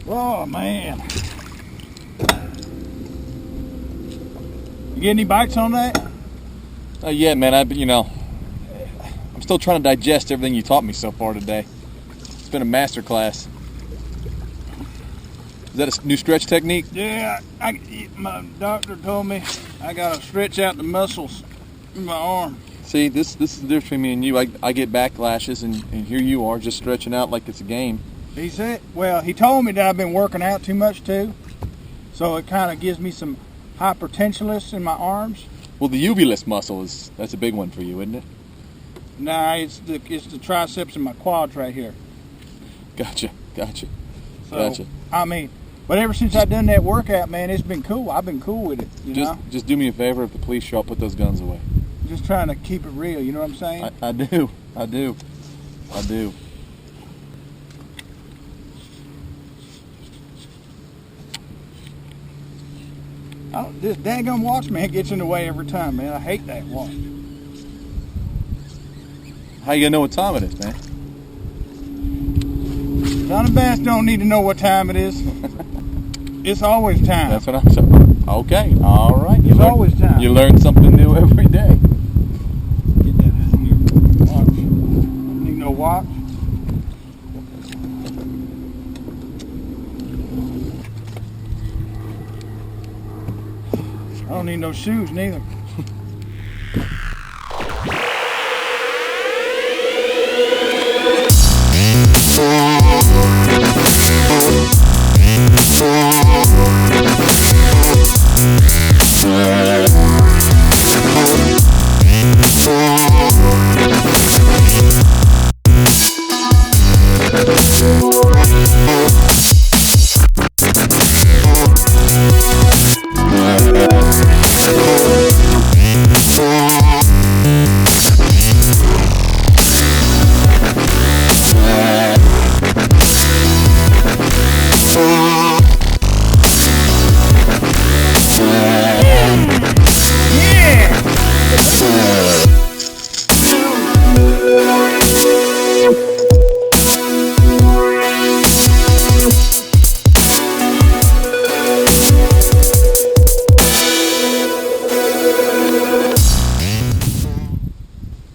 Oh man. You get any bites on that? Yeah, man. I'm still trying to digest everything you taught me so far today. It's been a master class. Is that a new stretch technique? Yeah, my doctor told me I gotta stretch out the muscles in my arm. See, this is the difference between me and you. I get backlashes, and here you are just stretching out like it's a game. He said, well, he told me that I've been working out too much too, so it kind of gives me some hypertensionless in my arms. Well, the uvulus muscle that's a big one for you, isn't it? Nah, it's the triceps and my quads right here. Gotcha. So, Gotcha. I mean, but ever since I done that workout, man, it's been cool. I've been cool with it, you know? Just do me a favor. If the police show up, put those guns away. Just trying to keep it real, you know what I'm saying? I do. This daggum watch, man, gets in the way every time, man. I hate that watch. How you gonna know what time it is, man? Johnny Bass don't need to know what time it is. It's always time. That's what I'm saying. Okay, all right. It's always time. You learn something new every day. Get that out of here. Watch. Need no watch. I don't need no shoes neither.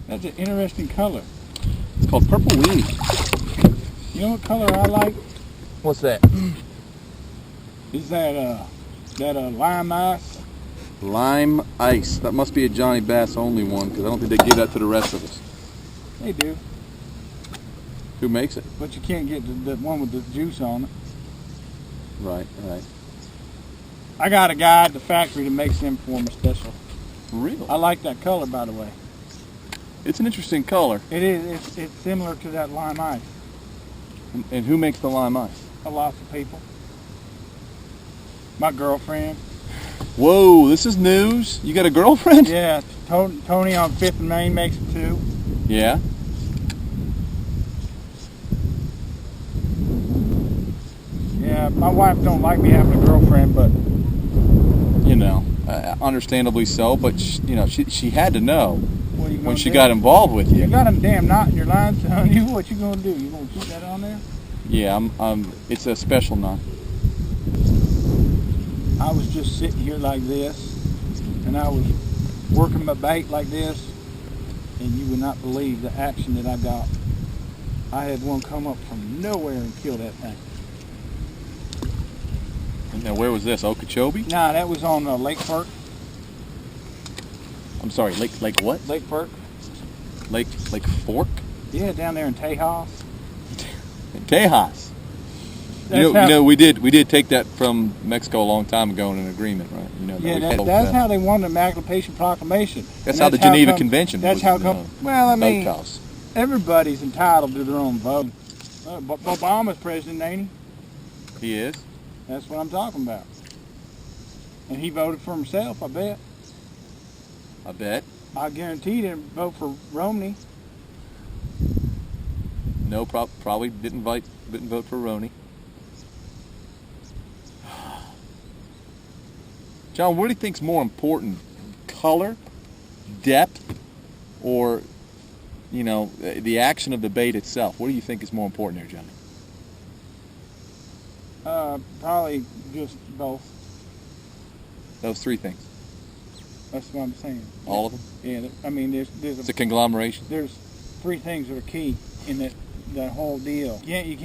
That's an interesting color. It's called purple weed. You know what color I like? What's that? Is that lime ice? Lime ice. That must be a Johnny Bass only one, because I don't think they give that to the rest of us. They do. Who makes it? But you can't get the one with the juice on it. Right. I got a guy at the factory that makes them for me special. Really? I like that color, by the way. It's an interesting color. It is. It's similar to that lime ice. And who makes the lime ice? A lot of people. My girlfriend. Whoa, this is news. You got a girlfriend? Yeah, Tony on 5th and Main makes it too. Yeah. Yeah, my wife don't like me having a girlfriend, but You know, understandably so. But she had to know what are you gonna when she do? got involved with you. You got a damn knot in your line, son. What you gonna do? You gonna keep that on there? Yeah, it's a special knot. I was just sitting here like this, and I was working my bait like this, and you would not believe the action that I got. I had one come up from nowhere and kill that thing. Now, where was this? Okeechobee? Nah, that was on Lake Perk. I'm sorry, Lake what? Lake Perk. Lake Fork? Yeah, down there in Tejas. In Tejas. We did take that from Mexico a long time ago in an agreement, right? That's how they won the Emancipation Proclamation. That's how the Geneva Convention. That's how come. Well, I mean, Holocaust. Everybody's entitled to their own vote. Obama's president, ain't he? He is. That's what I'm talking about. And he voted for himself, I bet. I bet. I guarantee he didn't vote for Romney. No, probably didn't vote for Roni. John, what do you think's more important? Color, depth, or the action of the bait itself? What do you think is more important here, Johnny? Probably just both. Those three things. That's what I'm saying. All of them? Yeah. I mean, It's a conglomeration. There's three things that are key in that whole deal. You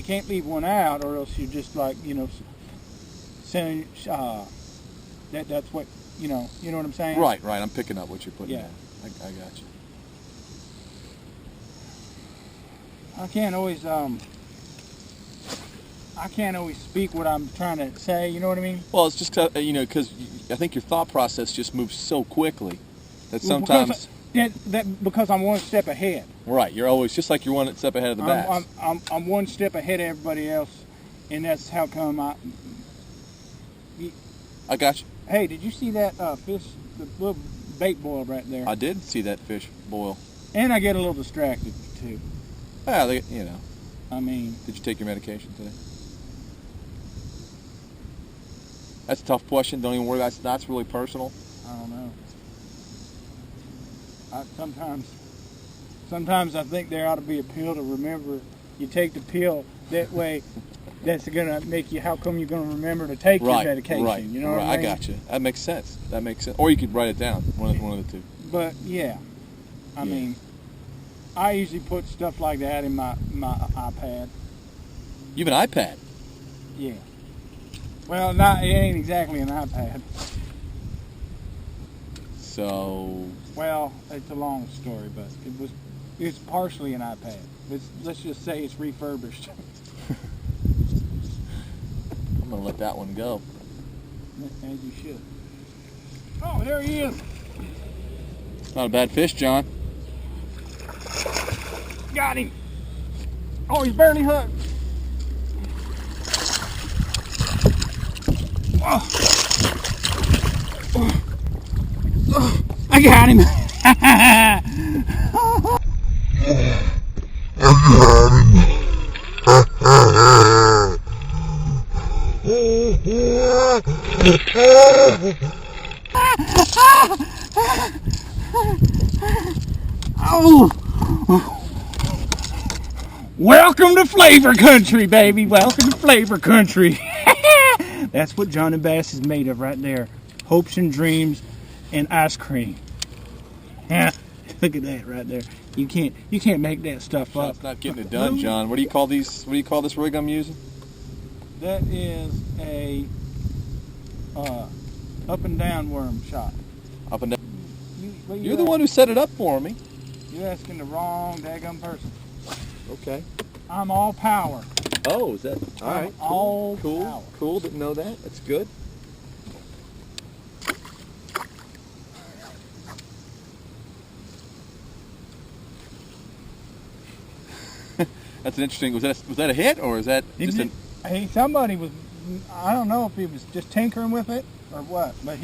can't leave one out, or else you just like saying that's what you know what I'm saying. Right. I'm picking up what you're putting down. I got you. I can't always speak what I'm trying to say. You know what I mean? Well, it's just because I think your thought process just moves so quickly that sometimes because I'm one step ahead. Right, you're always just like you're one step ahead of the bass. I'm one step ahead of everybody else, and that's how come I got you. Hey, did you see that fish, the little bait boil right there? I did see that fish boil. And I get a little distracted too. Yeah, I mean, did you take your medication today? That's a tough question. Don't even worry about it. That's really personal. I don't know. Sometimes I think there ought to be a pill to remember. You take the pill that way. That's gonna make you. How come you're gonna remember to take your medication? Right. You know what I mean? I got you. That makes sense. Or you could write it down. One of the two. But yeah, I mean, I usually put stuff like that in my iPad. You have an iPad? Yeah. Well, it ain't exactly an iPad. So. Well, it's a long story, but it's partially an iPad. Let's just say it's refurbished. I'm gonna let that one go. As you should. Oh, there he is. Not a bad fish, John. Got him. Oh, he's barely hooked. Oh. I got him. Oh. Welcome to Flavor Country, baby. Welcome to Flavor Country. That's what John and Bass is made of right there. Hopes and dreams and ice cream. Look at that right there. You can't make that stuff up. That's not getting it done, John. What do you call these? What do you call this rig I'm using? That is a up and down worm shot. Up and down. You're the one who set it up for me. You're asking the wrong daggum person. Okay. I'm all power. Oh, is that all right? All cool. power. Cool. Didn't know that. That's good. That's an interesting. Was that a hit or is that just an? Hey, somebody was. I don't know if he was just tinkering with it or what, but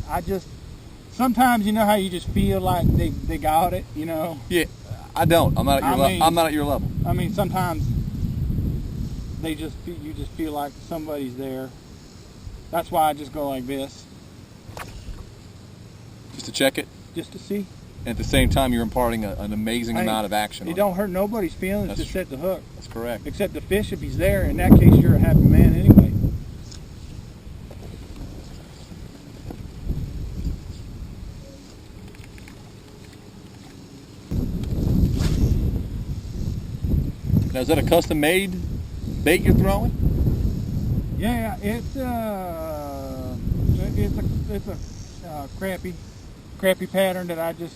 I just. Sometimes you know how you just feel like they got it, you know. Yeah, I don't. I'm not at your level. I'm not at your level. I mean, sometimes you just feel like somebody's there. That's why I just go like this. Just to check it. Just to see. And at the same time, you're imparting an amazing amount of action. It don't hurt nobody's feelings to set the hook. That's correct. Except the fish, if he's there. In that case, you're a happy man anyway. Now, is that a custom-made bait you're throwing? Yeah, it's a crappy pattern that I just,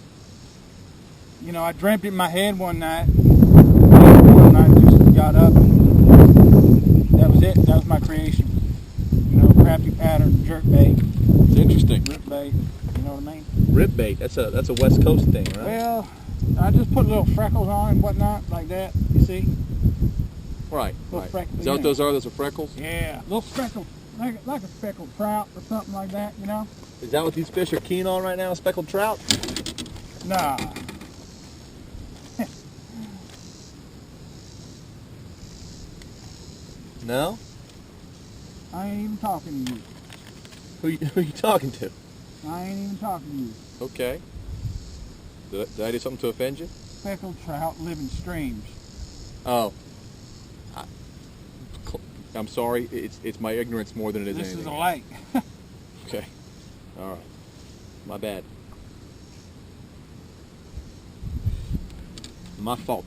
I dreamt it in my head one night. And I just got up and that was it. That was my creation. Crappy pattern, jerk bait. It's interesting. Rip bait. You know what I mean? Rip bait. That's a West Coast thing, right? Well, I just put little freckles on it and whatnot, like that. You see? Right. Freckles, is that what those are? Those are freckles? Yeah, little freckles, like a speckled trout or something like that, Is that what these fish are keen on right now, speckled trout? Nah. No? I ain't even talking to you. Who you talking to? I ain't even talking to you. Okay. Did I do something to offend you? Speckled trout live in streams. Oh. I'm sorry. It's my ignorance more than it is This anything. is a lake. Okay. All right. My bad. My fault.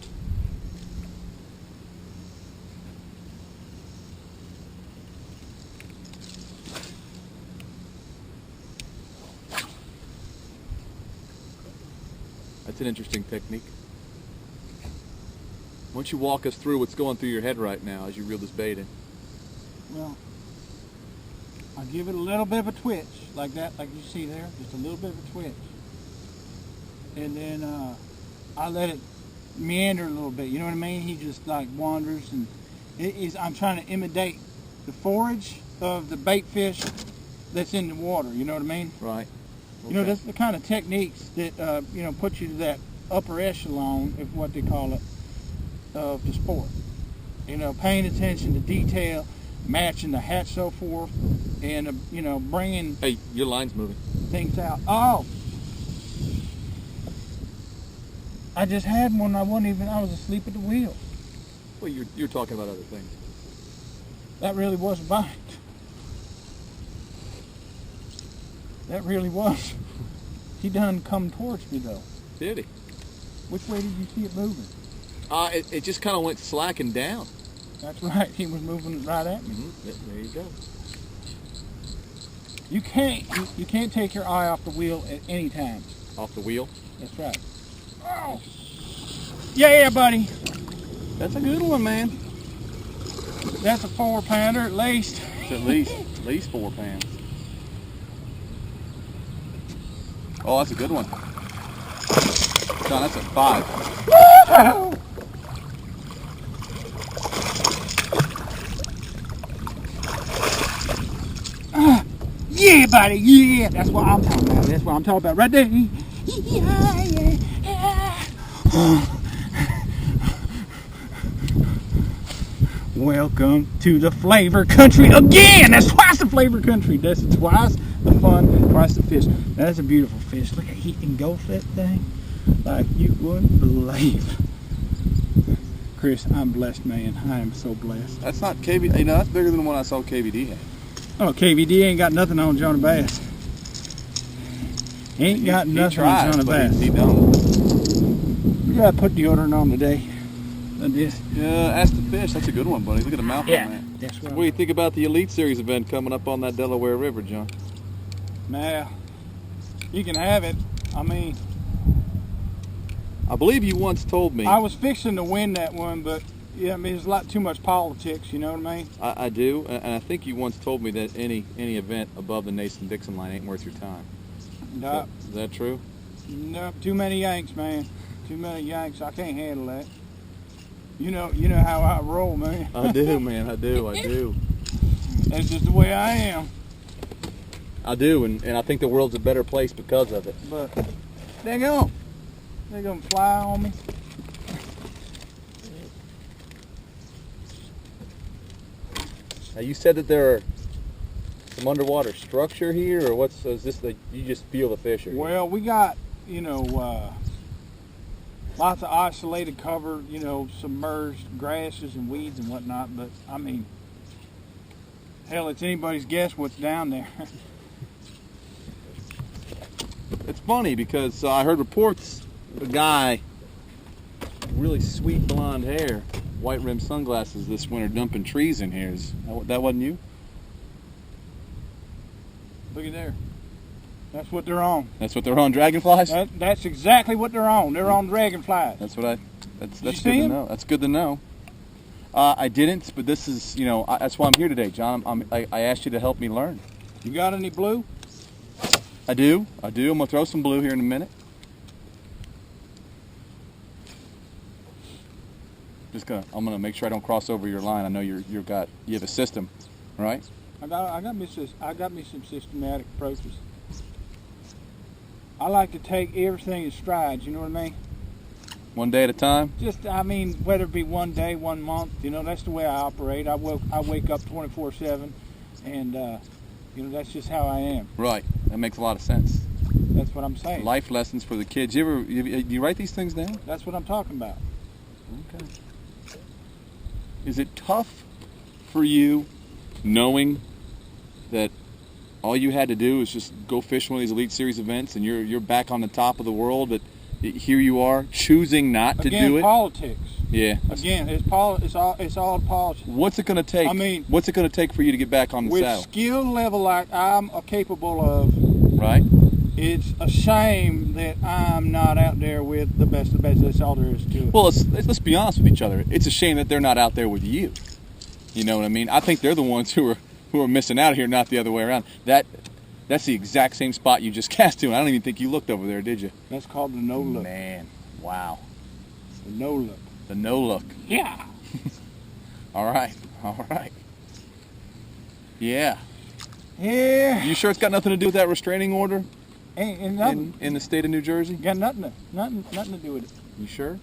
That's an interesting technique. Why don't you walk us through what's going through your head right now as you reel this bait in? Well, I give it a little bit of a twitch, like that, like you see there, just a little bit of a twitch. And then I let it meander a little bit, you know what I mean? He just like wanders, and I'm trying to imitate the forage of the bait fish that's in the water, you know what I mean? Right. You know, that's the kind of techniques that, you know, put you to that upper echelon of what they call it, of the sport. You know, paying attention to detail, matching the hatch, so forth, and, you know, bringing... Hey, your line's moving. ...things out. Oh! I just had one, I was asleep at the wheel. Well, you're talking about other things. That really was a bite. That really was. He done come towards me, though. Did he? Which way did you see it moving? It just kind of went slacking down. That's right. He was moving right at me. Mm-hmm. There you go. You can't take your eye off the wheel at any time. Off the wheel? That's right. Oh. Yeah, buddy. That's a good one, man. That's a 4-pounder at least. It's at least 4 pounds. Oh, that's a good one. John, that's a 5. Woo! Yeah, buddy, yeah. That's what I'm talking about. That's what I'm talking about right there. Yeah. Welcome to the flavor country again. That's twice the flavor country. That's twice the fun, twice the fish. That's a beautiful fish. Look at he engulf that thing like you wouldn't believe. Chris, I'm blessed, man. I am so blessed. That's not KVD. You know, that's bigger than the one I saw KVD have. Oh, KVD ain't got nothing on Johnny Bass. Ain't got nothing on Johnny Bass. He don't. We gotta put deodorant on today. Yeah, ask the fish. That's a good one, buddy. Look at the mouth on that. That's right. What do you think about the Elite Series event coming up on that Delaware River, John? Nah, you can have it. I mean, I believe you once told me. I was fixing to win that one, but yeah, I mean, there's a lot too much politics. You know what I mean? I do, and I think you once told me that any event above the Nason-Dixon line ain't worth your time. No. Is that true? No, too many Yanks, man. Too many Yanks. I can't handle that. You know how I roll, man. I do, man. I do. That's just the way I am. I do, and I think the world's a better place because of it. But they're gonna fly on me. Now you said that there are some underwater structure here, or is this you just feel the fish? Well, we got lots of isolated cover, submerged grasses and weeds and whatnot. But I mean, hell, it's anybody's guess what's down there. It's funny because I heard reports of a guy, really sweet blonde hair, white rimmed sunglasses this winter dumping trees in here. That wasn't you? Look at there. That's what they're on. That's what they're on, dragonflies? That's exactly what they're on. They're on dragonflies. That's good to know. That's good to know. I didn't, but this is, that's why I'm here today, John. I asked you to help me learn. You got any blue? I do. I'm going to throw some blue here in a minute. I'm going to make sure I don't cross over your line. I know you have a system, right? I got me some systematic approaches. I like to take everything in strides, you know what I mean? One day at a time? Just, I mean, whether it be one day, 1 month, you know, that's the way I operate. I wake up 24/7, and you know, that's just how I am. Right. That makes a lot of sense. That's what I'm saying. Life lessons for the kids. You write these things down? That's what I'm talking about. Okay. Is it tough for you knowing that all you had to do is just go fish one of these Elite Series events and you're back on the top of the world, but here you are choosing not to do it? Politics. Yeah. Again, it's all politics. What's it going to take? I mean, what's it going to take for you to get back on the with saddle? skill level like I'm capable of, right? It's a shame that I'm not out there with the best of the best. That's all there is to it. Well, let's be honest with each other. It's a shame that they're not out there with you. You know what I mean? I think they're the ones who are missing out here, not the other way around. That's the exact same spot you just cast to, and I don't even think you looked over there, did you? That's called the no look. Man, wow. The no look. The no look. Yeah. All right. Yeah. Yeah. You sure it's got nothing to do with that restraining order? Ain't nothing. In the state of New Jersey? Got nothing to do with it. You sure?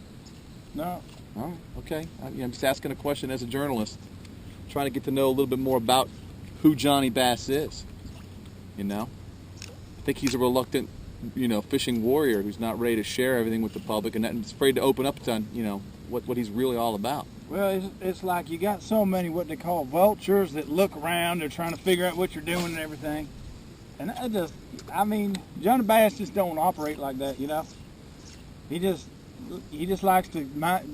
No. All right. Okay. I'm just asking a question as a journalist, trying to get to know a little bit more about who Johnny Bass is. You know, I think he's a reluctant, fishing warrior who's not ready to share everything with the public and is afraid to open up to, what he's really all about. Well, it's like you got so many what they call vultures that look around. They're trying to figure out what you're doing and everything. And Johnny Bass just don't operate like that, you know. He just likes to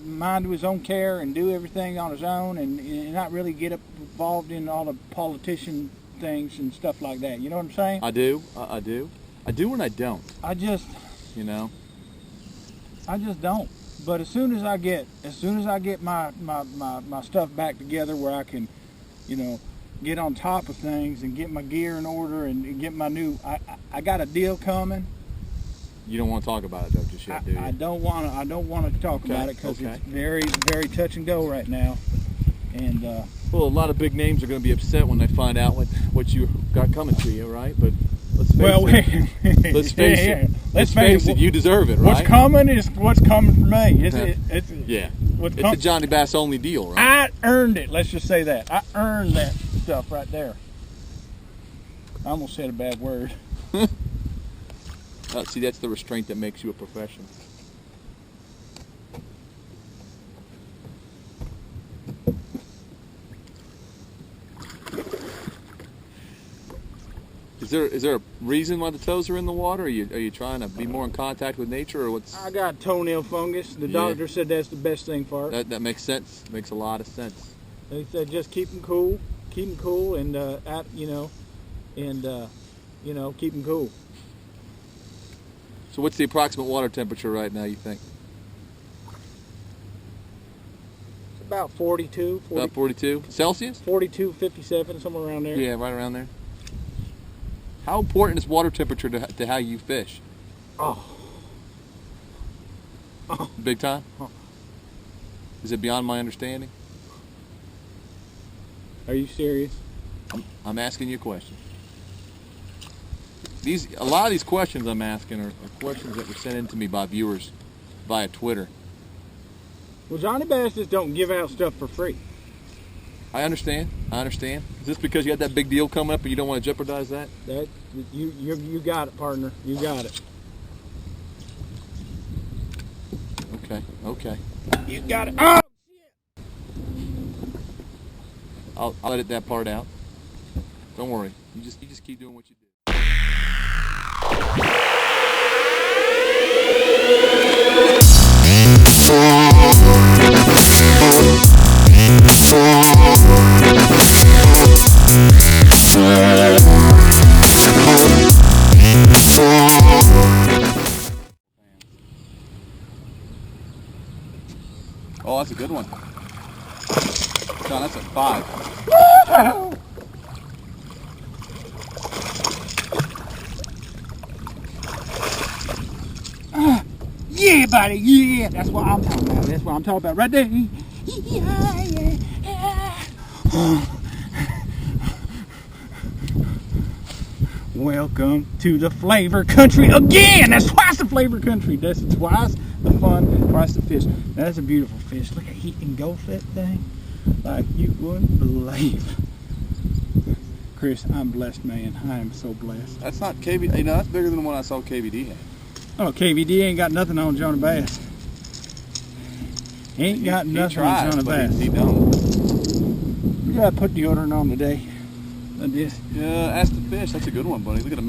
mind to his own care and do everything on his own and not really get involved in all the politician things and stuff like that. You know what I'm saying? I do. I do and I don't. I just don't. But as soon as I get my stuff back together where I can, get on top of things and get my gear in order and get my new, I got a deal coming. You don't want to talk about it though just yet, do you? I don't want to talk about it because it's very, very touch and go right now. And well, a lot of big names are going to be upset when they find out what you got coming to you, right? But let's face it. Let's face it. You deserve it, right? What's coming is what's coming for me. It's a Johnny Bass only deal, right? I earned it. Let's just say that I earned that stuff right there. I almost said a bad word. See, that's the restraint that makes you a professional. Is there a reason why the toes are in the water? Are you trying to be more in contact with nature, or what's? I got toenail fungus. The doctor said that's the best thing for it. That makes sense. Makes a lot of sense. They said just keep them cool, and keep them cool. So what's the approximate water temperature right now, you think? It's about 42. About 42 Celsius? 42, 57, somewhere around there. Yeah, right around there. How important is water temperature to how you fish? Oh. Big time? Oh. Is it beyond my understanding? Are you serious? I'm asking you a question. A lot of these questions I'm asking are questions that were sent in to me by viewers via Twitter. Well, Johnny Bass just don't give out stuff for free. I understand. Is this because you got that big deal coming up and you don't want to jeopardize that? You got it, partner. You got it. Okay. You got it. Oh shit! I'll edit that part out. Don't worry. You just keep doing what you do. Oh, that's a good one. John, that's a 5. Yeah, buddy, yeah. That's what I'm talking about. Right there. Yeah. Welcome to the flavor country again. That's twice the flavor country. That's twice the fun, price the fish. Now, that's a beautiful fish. Look at he can engulf that thing like you wouldn't believe. Chris, I'm blessed, man. I am so blessed. That's not KVD. You know, that's bigger than the one I saw KVD had. Oh, KVD ain't got nothing on Johnny Bass. He ain't got nothing on Johnny Bass. He don't. We gotta put deodorant on today. Like this. Yeah, ask the fish. That's a good one, buddy. Look at him.